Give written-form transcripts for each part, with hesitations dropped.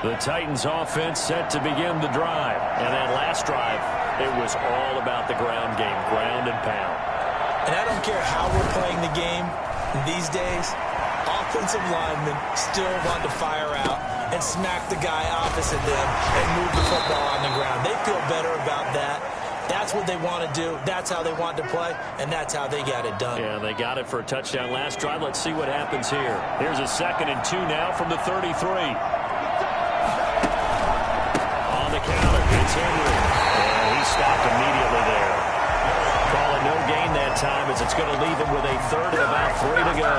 The Titans offense set to begin the drive. And that last drive, it was all about the ground game, ground and pound. And I don't care how we're playing the game these days, offensive linemen still want to fire out and smack the guy opposite them and move the football on the ground. They feel better about that. That's what they want to do. That's how they want to play, and that's how they got it done. Yeah, they got it for a touchdown last drive. Let's see what happens here. Here's a 2nd and 2 now from the 33. On the counter, it's Henry. And he stopped immediately there. Calling no gain that time as it's going to leave him with a 3rd and about 3 to go.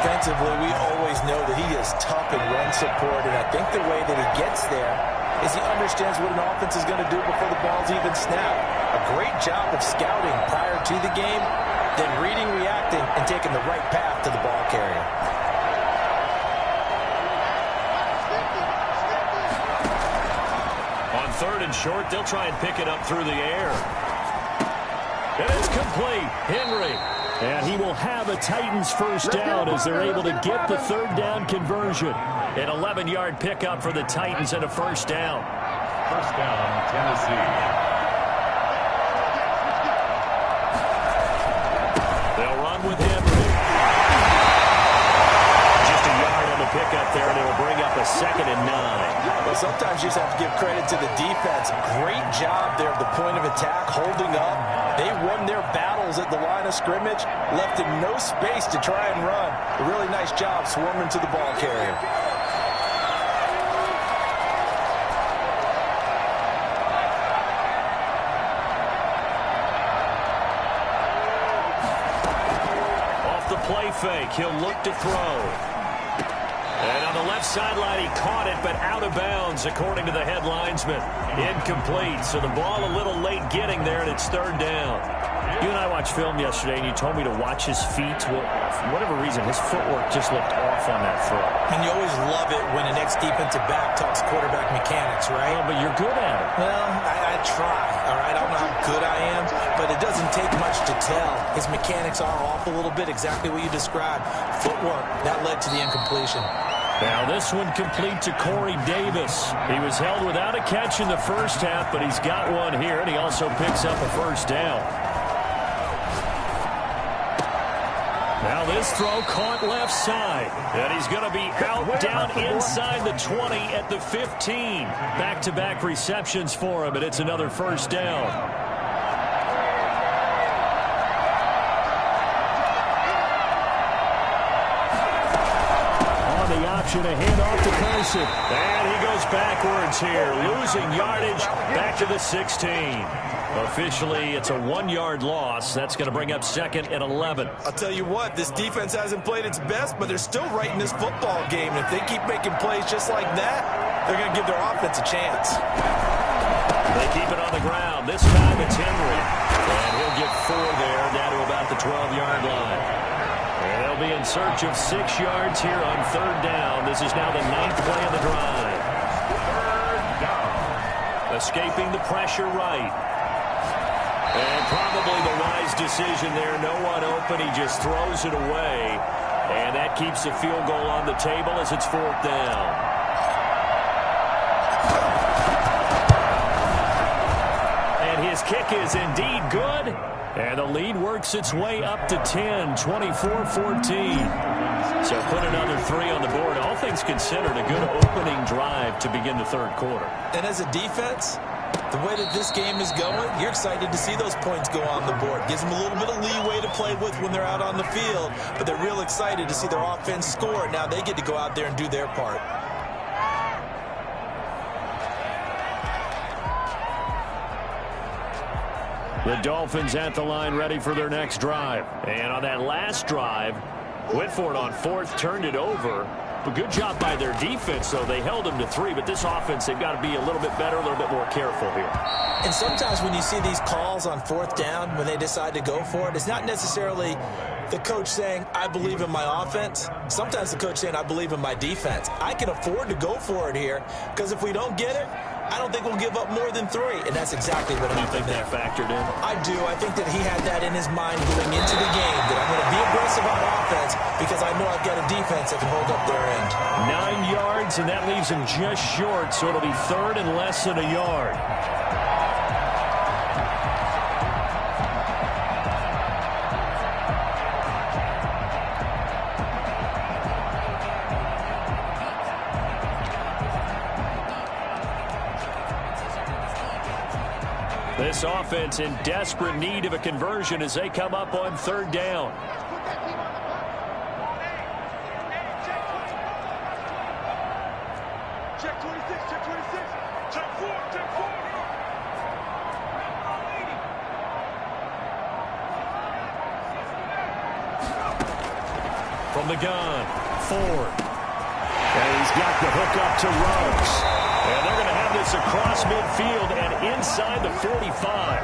Defensively, we always know that he is tough in run support, and I think the way that he gets there is he understands what an offense is going to do before the ball's even snapped. A great job of scouting prior to the game, then reading, reacting, and taking the right path to the ball carrier. On 3rd and short, they'll try and pick it up through the air. And it's complete. Henry. And he will have a Titans first down as they're able to get the 3rd down conversion. An 11-yard pickup for the Titans and a first down. First down, Tennessee. They'll run with Henry. Just a yard on the pickup there, and it'll bring up a 2nd and 9. Well, sometimes you just have to give credit to the defense. Great job there at the point of attack, holding up. They won their battles at the line of scrimmage, left him no space to try and run. A really nice job swarming to the ball carrier. Off the play fake, he'll look to throw. And on the left sideline, he caught it, but out of bounds, according to the head linesman. Incomplete, so the ball a little late getting there, and it's 3rd down. You and I watched film yesterday, and you told me to watch his feet. Well, for whatever reason, his footwork just looked off on that throw. And you always love it when an ex-defensive back talks quarterback mechanics, right? Well, but you're good at it. Well, I try, all right? I don't know how good I am, but it doesn't take much to tell. His mechanics are off a little bit, exactly what you described. Footwork, that led to the incompletion. Now this one complete to Corey Davis. He was held without a catch in the first half, but he's got one here, and he also picks up a first down. Now this throw caught left side, and he's going to be out down inside the 20 at the 15. Back-to-back receptions for him, and it's another first down. Option, a handoff to Carson. And he goes backwards here, losing yardage back to the 16. Officially, it's a 1-yard loss. That's going to bring up 2nd and 11. I'll tell you what, this defense hasn't played its best, but they're still right in this football game. And if they keep making plays just like that, they're going to give their offense a chance. They keep it on the ground. This time it's Henry. And he'll get 4 there, down to about the 12-yard line. And they'll be in search of 6 yards here on 3rd down. This is now the 9th play of the drive. 3rd down. Escaping the pressure right. And probably the wise decision there. No one open. He just throws it away. And that keeps the field goal on the table as it's 4th down. And his kick is indeed good. And the lead works its way up to 10, 24-14. So put another 3 on the board. All things considered, a good opening drive to begin the 3rd quarter. And as a defense, the way that this game is going, you're excited to see those points go on the board. Gives them a little bit of leeway to play with when they're out on the field. But they're real excited to see their offense score. Now they get to go out there and do their part. The Dolphins at the line ready for their next drive. And on that last drive, went for it on 4th, turned it over. But good job by their defense, though. They held them to 3, but this offense, they've got to be a little bit better, a little bit more careful here. And sometimes when you see these calls on 4th down, when they decide to go for it, it's not necessarily the coach saying, I believe in my offense. Sometimes the coach saying, I believe in my defense. I can afford to go for it here, because if we don't get it, I don't think we'll give up more than 3, and that's exactly what happened. You think that factored in? I do. I think that he had that in his mind going into the game, that I'm going to be aggressive on offense because I know I've got a defense that can hold up their end. 9 yards, and that leaves him just short, so it'll be 3rd and less than a yard. This offense in desperate need of a conversion as they come up on 3rd down. Check 26, check 26, check 4, check 4. From the gun, Ford. And he's got the hook up to Ruggs. And they're going to have this across midfield and inside the 45.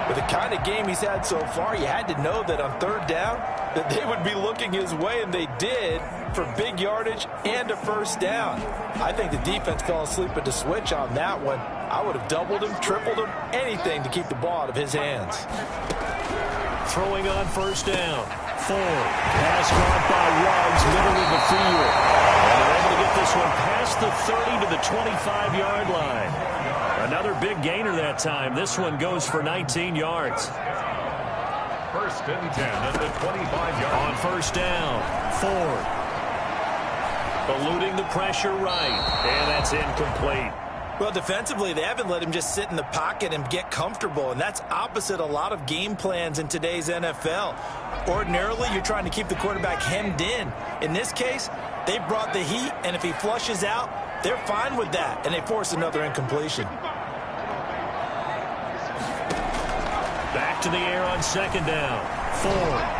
With the kind of game he's had so far, you had to know that on 3rd down that they would be looking his way, and they did, for big yardage and a 1st down. I think the defense fell asleep at the switch on that one. I would have doubled him, tripled him, anything to keep the ball out of his hands. Throwing on 1st down. Ford. Pass caught by Ruggs, middle of the field. And they're able to get this one past the 30 to the 25-yard line. Another big gainer that time. This one goes for 19 yards. 1st and 10 at the 25-yard. On 1st down, Ford. Eluding the pressure right. And that's incomplete. Well, defensively, they haven't let him just sit in the pocket and get comfortable, and that's opposite a lot of game plans in today's NFL. Ordinarily, you're trying to keep the quarterback hemmed in. In this case, they brought the heat, and if he flushes out, they're fine with that, and they force another incompletion. Back to the air on 2nd down. Ford.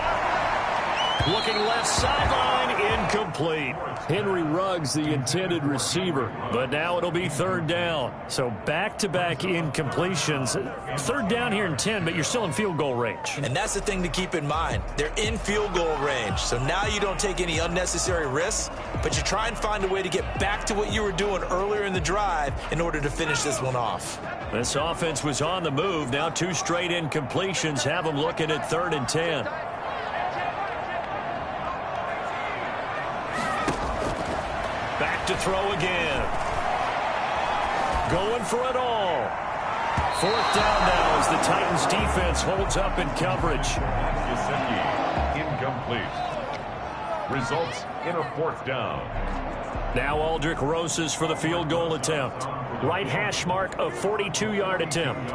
Looking left sideline, incomplete. Henry Ruggs, the intended receiver. But now it'll be 3rd down. So back-to-back incompletions. 3rd down here in 10, but you're still in field goal range. And that's the thing to keep in mind. They're in field goal range. So now you don't take any unnecessary risks, but you try and find a way to get back to what you were doing earlier in the drive in order to finish this one off. This offense was on the move. Now 2 straight incompletions have them looking at 3rd and 10. Back to throw again. Going for it all. 4th down now as the Titans defense holds up in coverage. Gesicki, incomplete. Results in a 4th down. Now Aldrick Rosas for the field goal attempt. Right hash mark, a 42-yard attempt.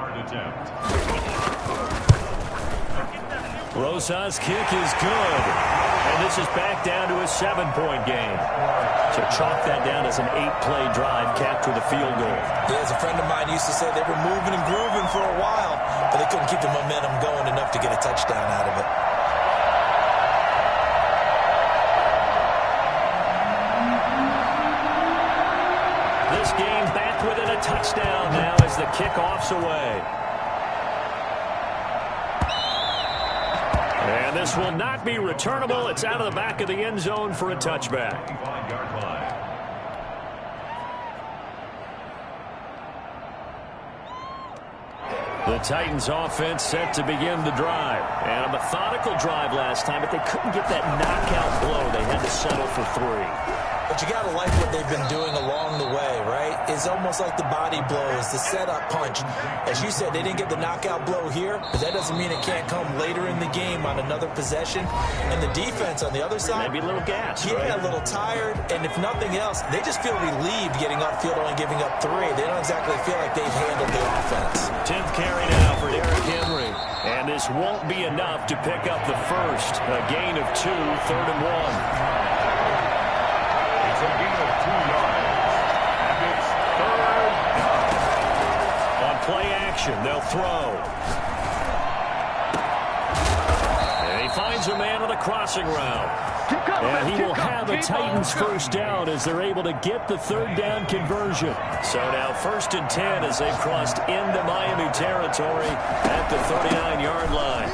Rosas' kick is good. And this is back down to a 7-point game. So chalk that down as an 8-play drive, capture the field goal. Yeah, as a friend of mine used to say, they were moving and grooving for a while, but they couldn't keep the momentum going enough to get a touchdown out of it. This game back within a touchdown now as the kickoff's away. And this will not be returnable. It's out of the back of the end zone for a touchback. The Titans offense set to begin the drive. And a methodical drive last time, but they couldn't get that knockout blow. They had to settle for 3. But you got to like what they've been doing along the way, right? It's almost like the body blows, the setup punch. As you said, they didn't get the knockout blow here, but that doesn't mean it can't come later in the game on another possession. And the defense on the other side, maybe a little gas, yeah, right? A little tired. And if nothing else, they just feel relieved getting upfield only giving up 3. They don't exactly feel like they've handled the offense. 10th carry now for Derrick Henry. And this won't be enough to pick up the first. A gain of 2, 3rd and 1. It's a gain of 2 yards. And it's 3rd down. On play action, they'll throw. And he finds a man on the crossing route. And he will have a Titans first down as they're able to get the 3rd down conversion. So now 1st and 10 as they've crossed into Miami territory at the 39-yard line.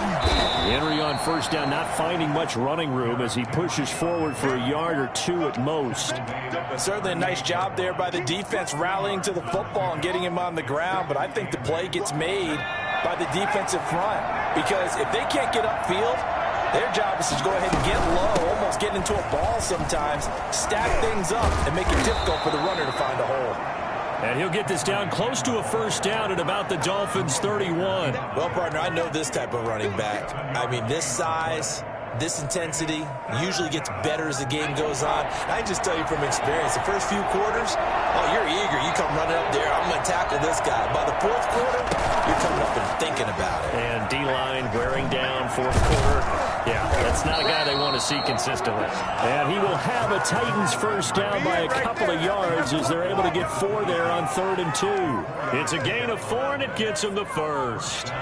Henry on first down, not finding much running room as he pushes forward for a yard or two at most. Certainly a nice job there by the defense rallying to the football and getting him on the ground, but I think the play gets made by the defensive front because if they can't get upfield, their job is to go ahead and get low, almost get into a ball sometimes, stack things up, and make it difficult for the runner to find a hole. And he'll get this down close to a first down at about the Dolphins' 31. Well, partner, I know this type of running back. I mean, this size, this intensity usually gets better as the game goes on. I just tell you from experience, the first few quarters, oh, you're eager. You come running up there, I'm going to tackle this guy. By the fourth quarter, you're coming up and thinking about it. And D-line wearing down fourth quarter. Yeah, that's not a guy they want to see consistently. And he will have a Titans first down by a couple of yards as they're able to get 4 there on 3rd and 2. It's a gain of 4, and it gets him the first.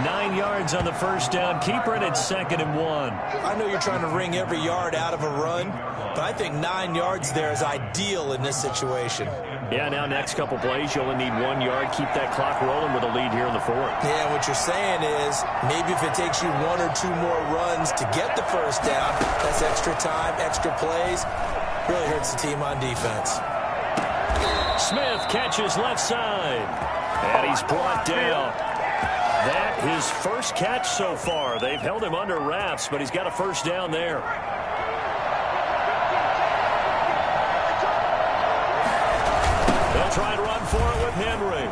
9 yards on the first down. Keeper, and it's 2nd and 1. I know you're trying to wring every yard out of a run, but I think 9 yards there is ideal in this situation. Yeah, now next couple plays, you only need 1 yard. Keep that clock rolling with a lead here in the 4th. Yeah, what you're saying is maybe if it takes you 1 or 2 more runs to get the first down, that's extra time, extra plays. Really hurts the team on defense. Smith catches left side, and he's brought down. That his first catch so far. They've held him under wraps, but he's got a first down there. They'll try and run for it with Henry.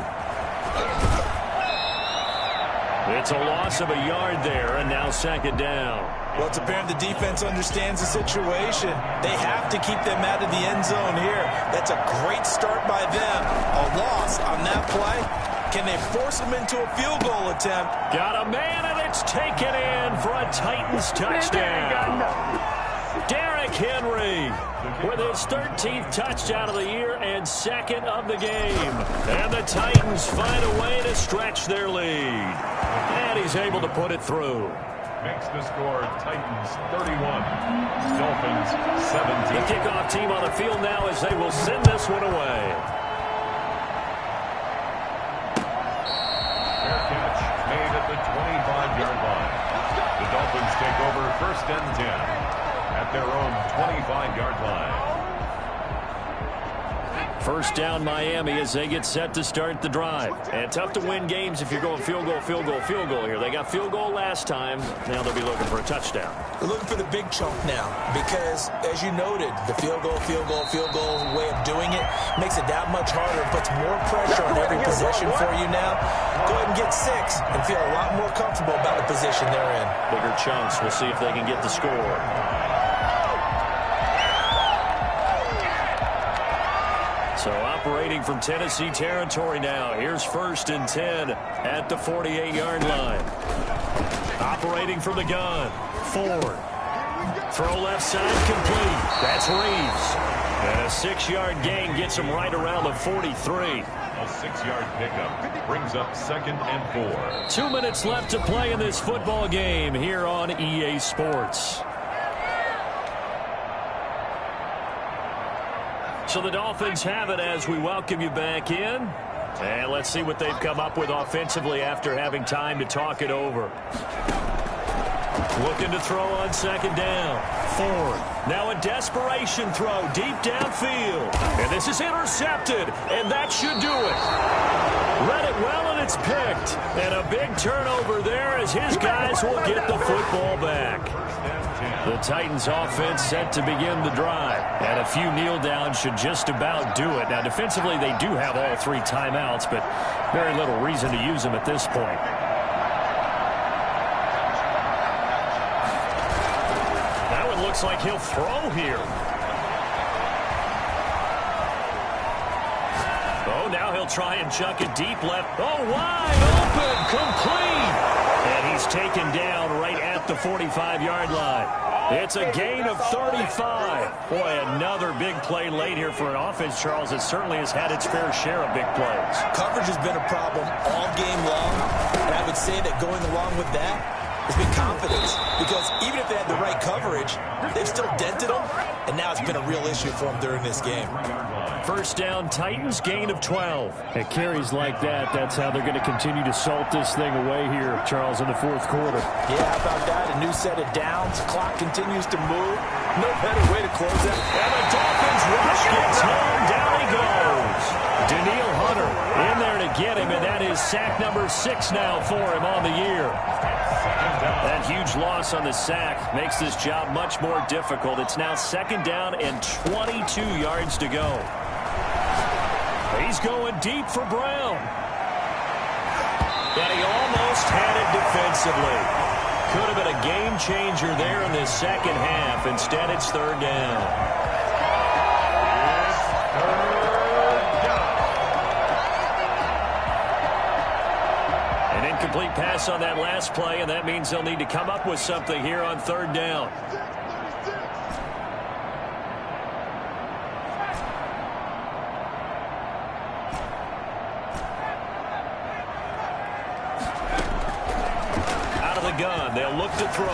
It's a loss of a yard there, and now 2nd down. Well, it's apparent the defense understands the situation. They have to keep them out of the end zone here. That's a great start by them. A loss on that play. Can they force him into a field goal attempt? Got a man, and it's taken in for a Titans touchdown. Derrick Henry with his 13th touchdown of the year and 2nd of the game. And the Titans find a way to stretch their lead. And he's able to put it through. Makes the score Titans 31, Dolphins 17. The kickoff team on the field now as they will send this one away. Made at the 25-yard line. The Dolphins take over 1st and 10 at their own 25-yard line. First down Miami as they get set to start the drive. And tough to win games if you're going field goal, field goal, field goal here. They got field goal last time. Now they'll be looking for a touchdown. They're looking for the big chunk now because, as you noted, the field goal way of doing it makes it that much harder. It puts more pressure on every possession for you now. Go ahead and get 6 and feel a lot more comfortable about the position they're in. Bigger chunks. We'll see if they can get the score. So operating from Tennessee territory now. Here's 1st and 10 at the 48-yard line. Operating from the gun. Ford. Throw left side complete. That's Reeves. And a 6-yard gain gets him right around the 43. A 6-yard pickup brings up 2nd and 4. 2 minutes left to play in this football game here on EA Sports. So the Dolphins have it as we welcome you back in. And let's see what they've come up with offensively after having time to talk it over. Looking to throw on 2nd down. Ford. Now a desperation throw deep downfield. And this is intercepted. And that should do it. Read it well, and it's picked. And a big turnover there as his guys will get the football back. The Titans offense set to begin the drive. And a few kneel downs should just about do it. Now defensively they do have all 3 timeouts, but very little reason to use them at this point. That one looks like he'll throw here. Oh, now he'll try and chuck it deep left. Oh, wide open, complete. And he's taken down right at the 45-yard line. It's a gain of 35. Boy, another big play late here for an offense, Charles, that certainly has had its fair share of big plays. Coverage has been a problem all game long, and I would say that going along with that, It's been confidence, because even if they had the right coverage, they've still dented them, and now it's been a real issue for them during this game. First down, Titans, gain of 12. At carries like that, that's how they're going to continue to salt this thing away here, Charles, in the fourth quarter. Yeah, how about that? A new set of downs. Clock continues to move. No better way to close out. And the Dolphins rush gets home. Down he goes. Danielle Hunter in there to get him, and that is sack number 6 now for him on the year. That huge loss on the sack makes this job much more difficult. It's now second down and 22 yards to go. He's going deep for Brown. And he almost had it defensively. Could have been a game changer there in the second half. Instead, it's third down. An incomplete pass on that last play, and that means they'll need to come up with something here on third down. Gun. They'll look to throw.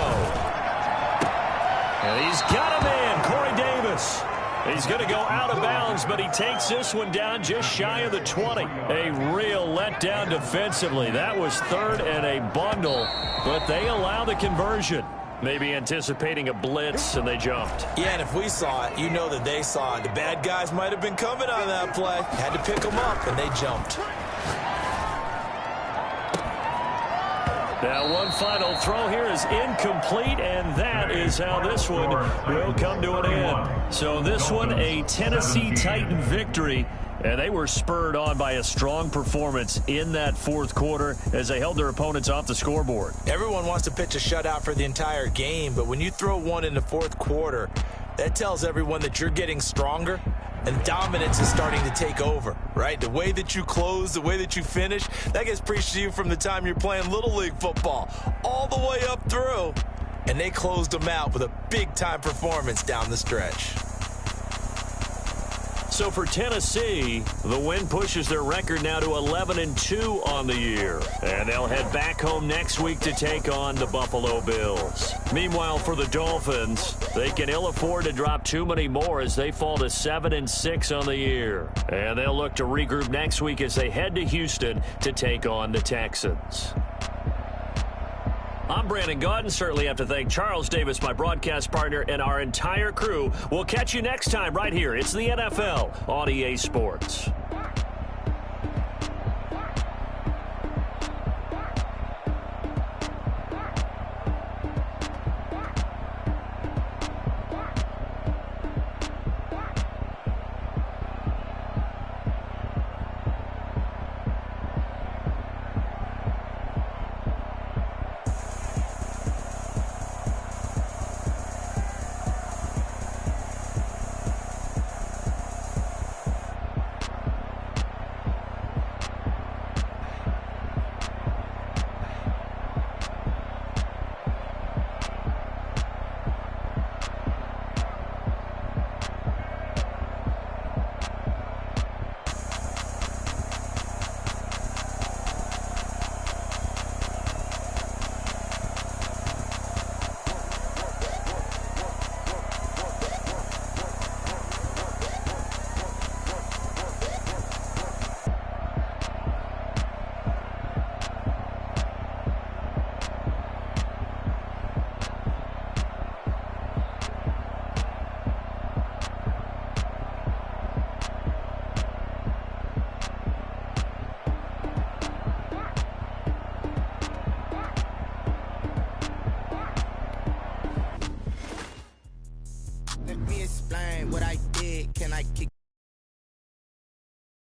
And he's got him in, Corey Davis. He's going to go out of bounds, but he takes this one down just shy of the 20. A real letdown defensively. That was third and a bundle, but they allow the conversion. Maybe anticipating a blitz, and they jumped. Yeah, and if we saw it, you know that they saw it. The bad guys might have been coming on that play. Had to pick them up, and they jumped. Now one final throw here is incomplete, and that is how this one will come to an end. So this one, a Tennessee Titan victory, and they were spurred on by a strong performance in that fourth quarter as they held their opponents off the scoreboard. Everyone wants to pitch a shutout for the entire game, but when you throw one in the fourth quarter, that tells everyone that you're getting stronger. And dominance is starting to take over, right? The way that you close, the way that you finish, that gets preached to you from the time you're playing Little League football all the way up through. And they closed them out with a big-time performance down the stretch. So for Tennessee, the win pushes their record now to 11-2 on the year. And they'll head back home next week to take on the Buffalo Bills. Meanwhile, for the Dolphins, they can ill afford to drop too many more as they fall to 7-6 on the year. And they'll look to regroup next week as they head to Houston to take on the Texans. I'm Brandon Gaudin. Certainly have to thank Charles Davis, my broadcast partner, and our entire crew. We'll catch you next time right here. It's the NFL on EA Sports. Let me explain what I did. Can I kick